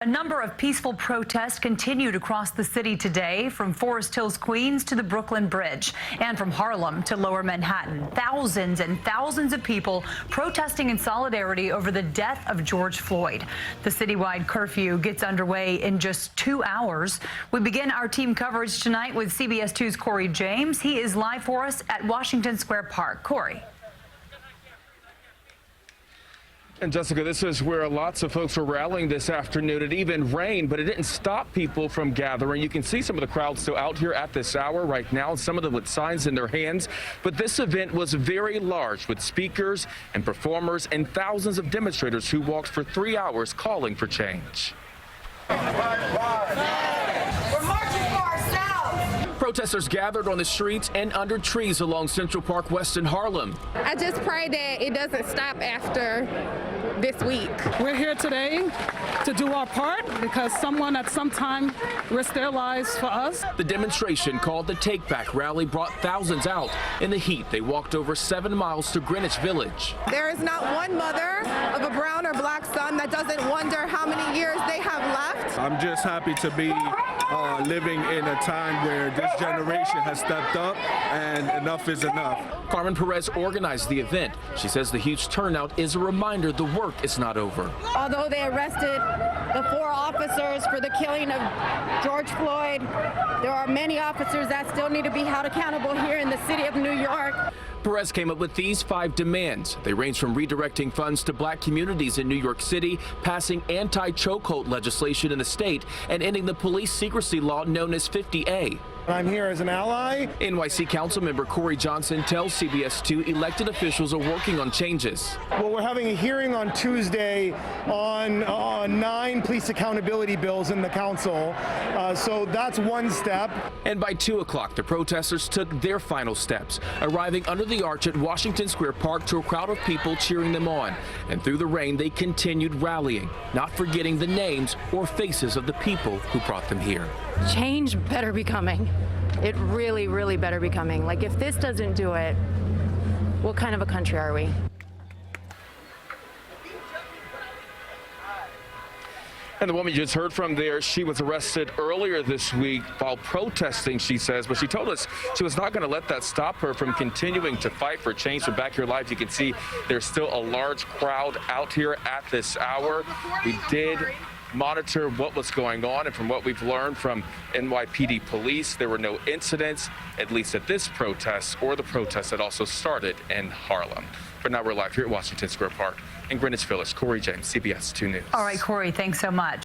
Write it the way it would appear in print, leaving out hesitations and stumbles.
A number of peaceful protests continued across the city today, from Forest Hills, Queens to the Brooklyn Bridge, and from Harlem to Lower Manhattan. Thousands and thousands of people protesting in solidarity over the death of George Floyd. The citywide curfew gets underway in just 2 hours. We begin our team coverage tonight with CBS 2's Cory James. He is live for us at Washington Square Park. Cory. And Jessica, this is where lots of folks were rallying this afternoon. It even rained, but it didn't stop people from gathering. You can see some of the crowd still out here at this hour right now, some of them with signs in their hands. But this event was very large, with speakers and performers and thousands of demonstrators who walked for 3 hours calling for change. Protesters gathered on the streets and under trees along Central Park West in Harlem. I just pray that it doesn't stop after this week. We're here today to do our part because someone at some time risked their lives for us. The demonstration, called the Take Back Rally, brought thousands out. In the heat, they walked over 7 miles to Greenwich Village. There is not one mother of a brown or black son that doesn't wonder how many years they have left. I'm just happy to be living in a time where this generation has stepped up and enough is enough. Carmen Perez organized the event. She says the huge turnout is a reminder the work is not over. Although they arrested the 4 officers for the killing of George Floyd, there are many officers that still need to be held accountable here in the city of New York. Perez came up with these 5 demands. They range from redirecting funds to black communities in New York City, passing anti-chokehold legislation in the state, and ending the police secrecy law known as 50A. I'm here as an ally. NYC Councilmember Cory Johnson tells CBS 2 elected officials are working on changes. Well, we're having a hearing on Tuesday on 9 police accountability bills in the council. So that's one step. And by 2 o'clock, the protesters took their final steps, arriving under the arch at Washington Square Park to a crowd of people cheering them on. And through the rain, they continued rallying, not forgetting the names or faces of the people who brought them here. Change better be coming. It really, really better be coming. Like, if this doesn't do it, what kind of a country are we? And the woman you just heard from there, she was arrested earlier this week while protesting, she says, but she told us she was not going to let that stop her from continuing to fight for change. So back here live, you can see there's still a large crowd out here at this hour. We did monitor what was going on, and from what we've learned from NYPD police, there were no incidents, at least at this protest or the protest that also started in Harlem. But now we're live here at Washington Square Park in Greenwich Village. Cory James, CBS 2 News. All right, Cory, thanks so much.